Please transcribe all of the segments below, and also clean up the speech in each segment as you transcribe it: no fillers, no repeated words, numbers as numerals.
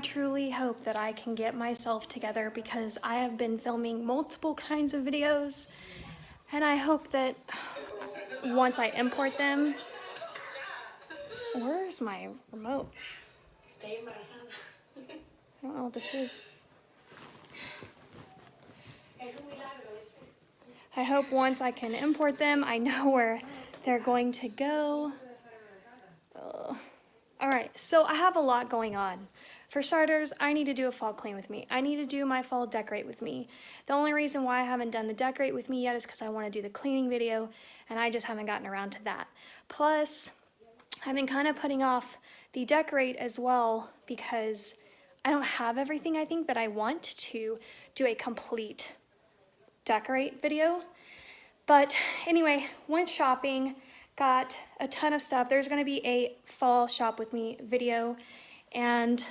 truly hope that I can get myself together because I have been filming multiple kinds of videos, and I hope that once I import them, where's my remote? I don't know what this is. I hope once I can import them, I know where they're going to go. All right, so I have a lot going on. For starters, I need to do a fall clean with me. I need to do my fall decorate with me. The only reason why I haven't done the decorate with me yet is because I want to do the cleaning video, and I just haven't gotten around to that. Plus, I've been kind of putting off the decorate as well because I don't have everything I think that I want to do a complete decorate video. But anyway, went shopping, got a ton of stuff. There's gonna be a fall shop with me video, and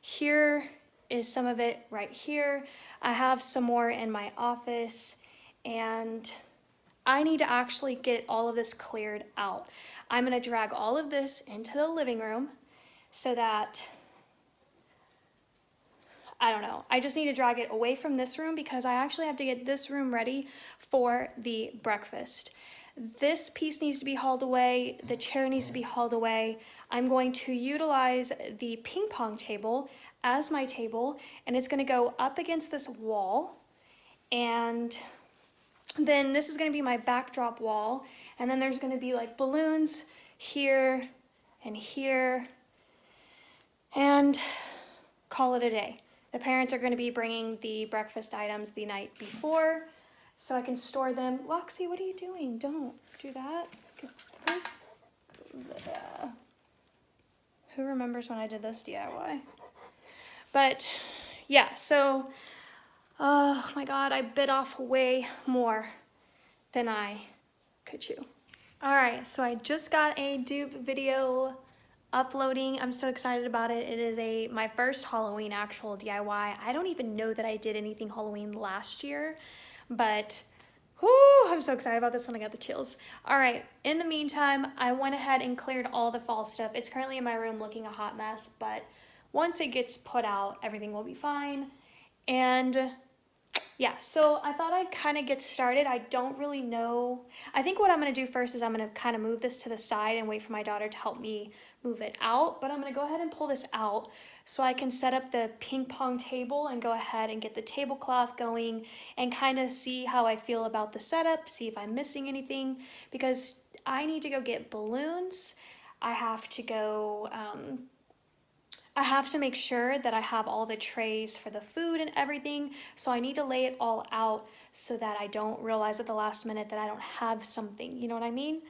here is some of it right here. I have some more in my office, and I need to actually get all of this cleared out. I'm gonna drag all of this into the living room so that, I don't know, I just need to drag it away from this room because I actually have to get this room ready for the breakfast. This piece needs to be hauled away, the chair needs to be hauled away. I'm going to utilize the ping pong table as my table, and it's gonna go up against this wall, and then this is gonna be my backdrop wall, and then there's gonna be like balloons here and here, and call it a day. The parents are gonna be bringing the breakfast items the night before, so I can store them. Loxie, what are you doing? Don't do that. Who remembers when I did this DIY? But yeah, so, oh my God, I bit off way more than I could chew. All right, so I just got a dupe video uploading. I'm so excited about it. It is my first Halloween actual DIY. I don't even know that I did anything Halloween last year, but whoo, I'm so excited about this one. I got the chills. All right, in the meantime, I went ahead and cleared all the fall stuff. It's currently in my room looking a hot mess, but once it gets put out, everything will be fine. And yeah, so I thought I'd kind of get started. I don't really know. I think what I'm going to do first is I'm going to kind of move this to the side and wait for my daughter to help me move it out. But I'm going to go ahead and pull this out so I can set up the ping pong table and go ahead and get the tablecloth going and kind of see how I feel about the setup, see if I'm missing anything, because I need to go get balloons. I have to go... I have to make sure that I have all the trays for the food and everything, so I need to lay it all out so that I don't realize at the last minute that I don't have something, you know what I mean?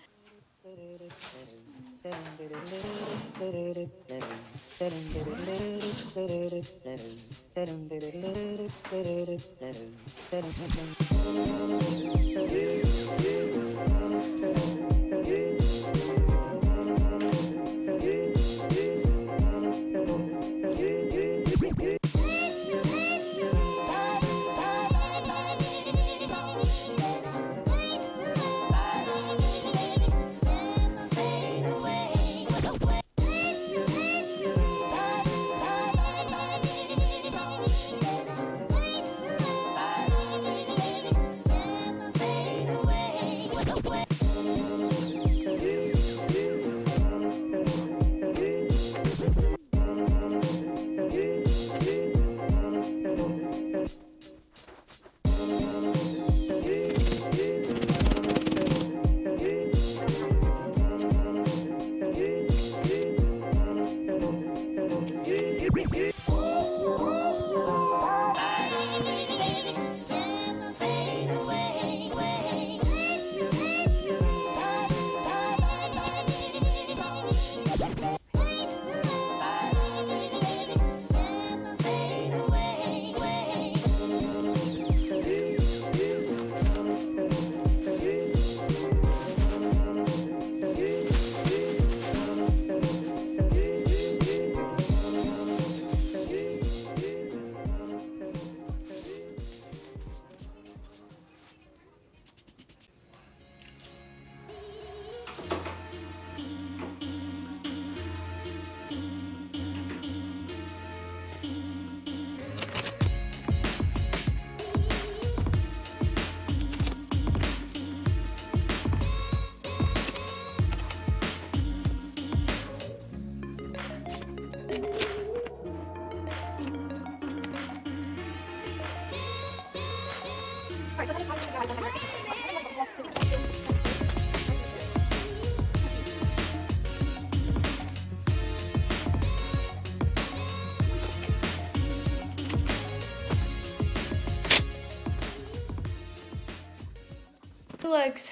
It looks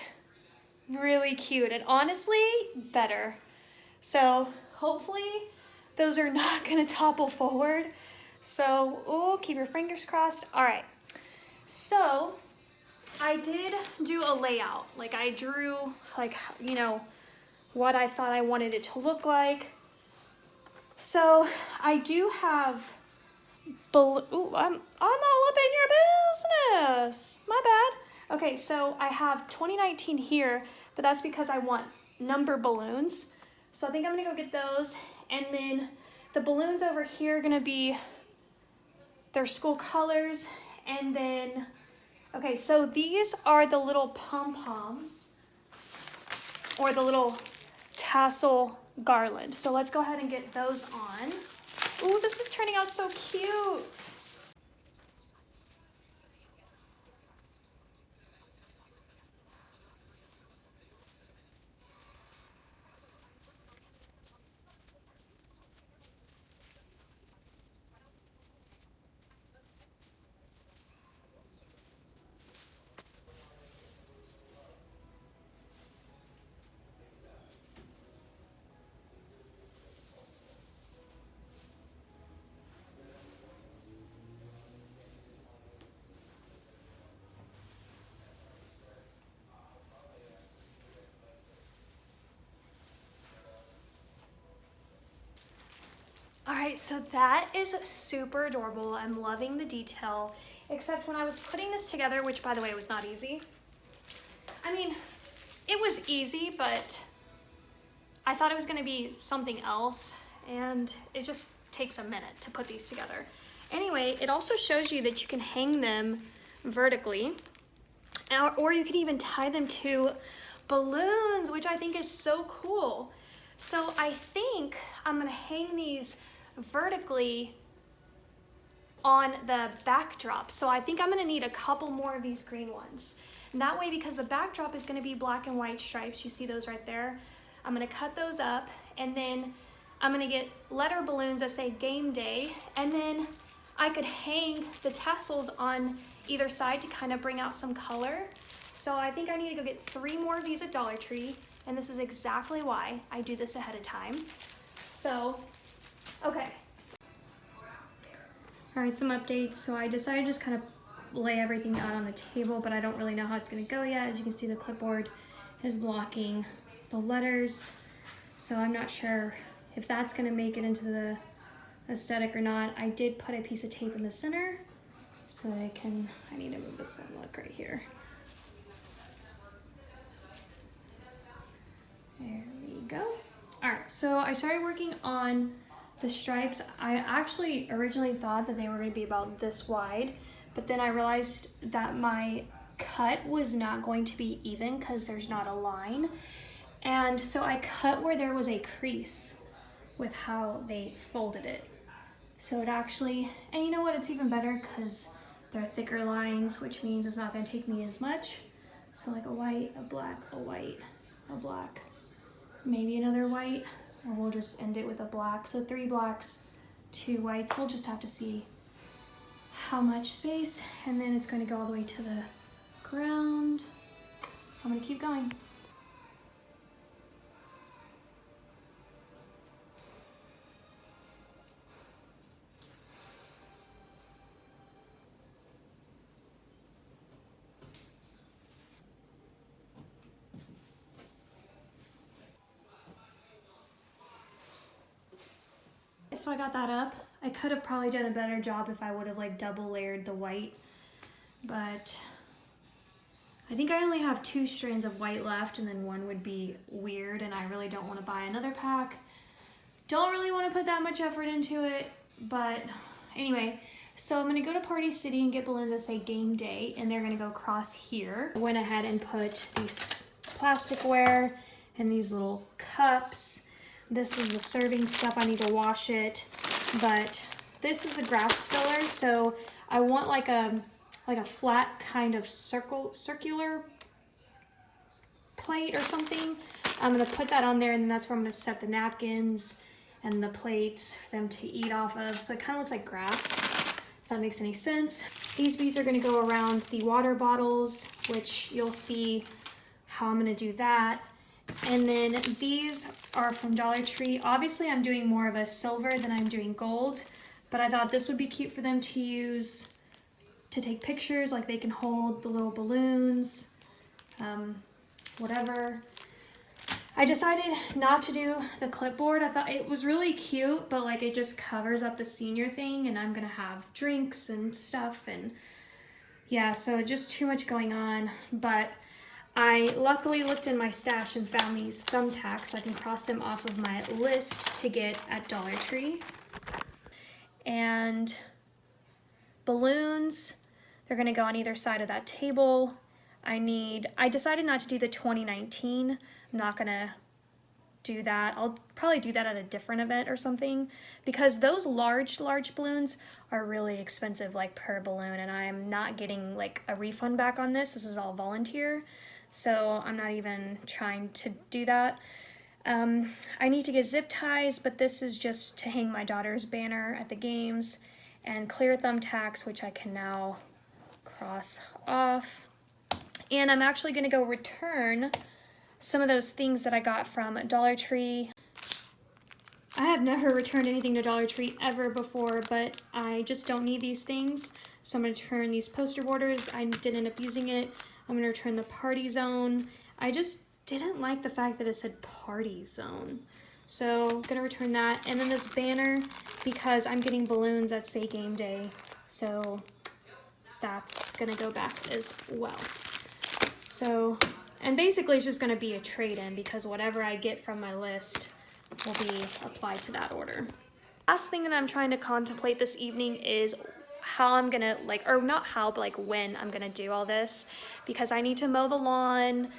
really cute and honestly better. So hopefully those are not gonna topple forward. So, oh, keep your fingers crossed. All right, so I did do a layout. Like I drew like, you know, what I thought I wanted it to look like. So I do have, ooh, I'm all up in your business. My bad. Okay, so I have 2019 here, but that's because I want number balloons. So I think I'm gonna go get those. And then the balloons over here are gonna be their school colors. And then, okay, so these are the little pom-poms or the little tassel garland. So let's go ahead and get those on. Ooh, this is turning out so cute. All right, so that is super adorable. I'm loving the detail, except when I was putting this together, which by the way was not easy. I mean, it was easy, but I thought it was gonna be something else, and it just takes a minute to put these together. Anyway, it also shows you that you can hang them vertically, or you can even tie them to balloons, which I think is so cool. So I think I'm gonna hang these vertically on the backdrop. So I think I'm gonna need a couple more of these green ones. And that way, because the backdrop is gonna be black and white stripes, you see those right there, I'm gonna cut those up, and then I'm gonna get letter balloons that say game day, and then I could hang the tassels on either side to kind of bring out some color. So I think I need to go get 3 more of these at Dollar Tree, and this is exactly why I do this ahead of time. So, okay. All right, some updates. So I decided to just kind of lay everything out on the table, but I don't really know how it's gonna go yet. As you can see, the clipboard is blocking the letters. So I'm not sure if that's gonna make it into the aesthetic or not. I did put a piece of tape in the center so that I need to move this one, look right here. There we go. All right, so I started working on the stripes. I actually originally thought that they were gonna be about this wide, but then I realized that my cut was not going to be even because there's not a line. And so I cut where there was a crease with how they folded it. So it actually, and you know what, it's even better because they're thicker lines, which means it's not gonna take me as much. So like a white, a black, a white, a black, maybe another white, or we'll just end it with a black. So 3 blacks, 2 whites. We'll just have to see how much space, and then it's going to go all the way to the ground. So I'm going to keep going. So I got that up. I could have probably done a better job if I would have like double layered the white, but I think I only have 2 strands of white left, and then one would be weird, and I really don't want to buy another pack. Don't really want to put that much effort into it, but Anyway, so I'm gonna go to Party City and get balloons that say game day, and they're gonna go across here. I went ahead and put these plasticware and these little cups. This is the serving stuff. I need to wash it, but this is the grass filler. So I want like a flat kind of circular plate or something. I'm gonna put that on there, and then that's where I'm gonna set the napkins and the plates for them to eat off of. So it kind of looks like grass, if that makes any sense. These beads are gonna go around the water bottles, which you'll see how I'm gonna do that. And then these are from Dollar Tree. Obviously I'm doing more of a silver than I'm doing gold, but I thought this would be cute for them to use to take pictures, like they can hold the little balloons, whatever. I decided not to do the clipboard. I thought it was really cute, but like it just covers up the senior thing, and I'm gonna have drinks and stuff, and yeah, so just too much going on. But I luckily looked in my stash and found these thumbtacks, so I can cross them off of my list to get at Dollar Tree. And balloons, they're gonna go on either side of that table. I decided not to do the 2019. I'm not gonna do that. I'll probably do that at a different event or something, because those large balloons are really expensive, like per balloon, and I'm not getting like a refund back on this. This is all volunteer, so I'm not even trying to do that. I need to get zip ties, but this is just to hang my daughter's banner at the games, and clear thumbtacks, which I can now cross off. And I'm actually gonna go return some of those things that I got from Dollar Tree. I have never returned anything to Dollar Tree ever before, but I just don't need these things. So I'm gonna return these poster borders. I did end up using it. I'm gonna return the party zone. I just didn't like the fact that it said party zone. So I'm gonna return that. And then this banner, because I'm getting balloons that say game day. So that's gonna go back as well. So, and basically it's just gonna be a trade-in, because whatever I get from my list will be applied to that order. Last thing that I'm trying to contemplate this evening is how I'm gonna, like, or not how, but like when I'm gonna do all this, because I need to mow the lawn,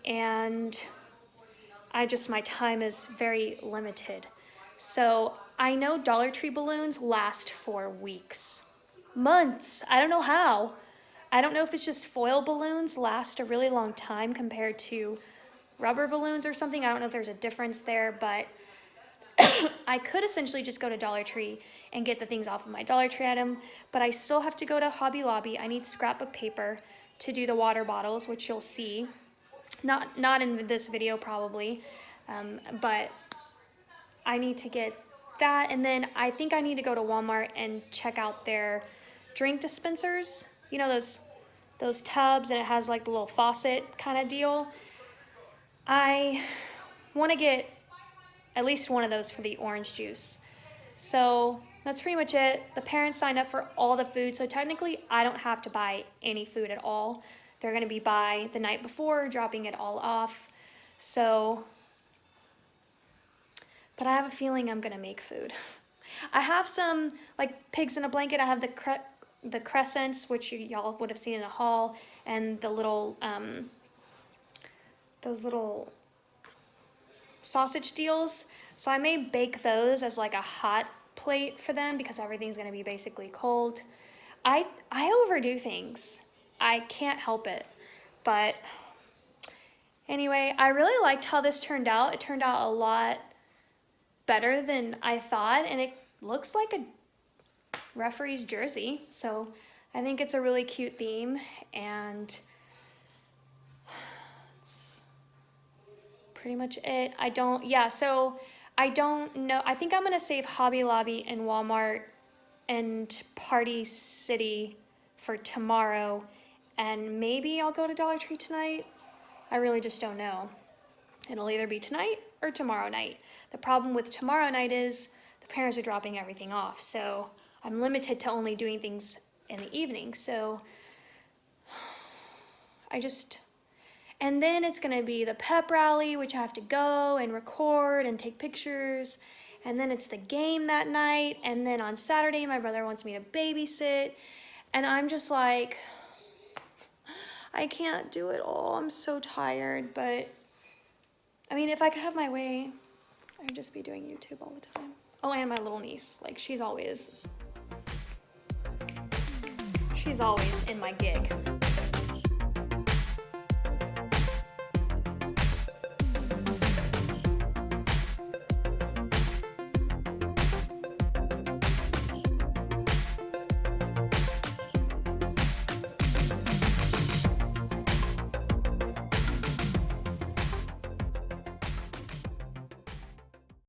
and my time is very limited. So I know Dollar Tree balloons last for weeks, months. I don't know how. I don't know if it's just foil balloons last a really long time compared to rubber balloons or something. I don't know if there's a difference there, but I could essentially just go to Dollar Tree and get the things off of my Dollar Tree item, but I still have to go to Hobby Lobby. I need scrapbook paper to do the water bottles, which you'll see. Not in this video probably, but I need to get that, and then I think I need to go to Walmart and check out their drink dispensers. You know, those tubs, and it has like the little faucet kind of deal. I want to get at least one of those for the orange juice. So that's pretty much it. The parents signed up for all the food, so technically I don't have to buy any food at all. They're gonna be by the night before, dropping it all off. So, but I have a feeling I'm gonna make food. I have some, like, pigs in a blanket. I have the crescents, which y'all would have seen in a haul, and the little, those little sausage deals. So I may bake those as like a hot plate for them, because everything's gonna be basically cold. I overdo things. I can't help it. But anyway, I really liked how this turned out. It turned out a lot better than I thought, and it looks like a referee's jersey. So I think it's a really cute theme, and that's pretty much it. So I don't know. I think I'm gonna save Hobby Lobby and Walmart and Party City for tomorrow, and maybe I'll go to Dollar Tree tonight. I really just don't know. It'll either be tonight or tomorrow night. The problem with tomorrow night is the parents are dropping everything off, so I'm limited to only doing things in the evening. So and then it's gonna be the pep rally, which I have to go and record and take pictures, and then it's the game that night, and then on Saturday my brother wants me to babysit, and I'm just like, I can't do it all. I'm so tired. But I mean, if I could have my way, I'd just be doing YouTube all the time. Oh, and my little niece, like she's always in my gig.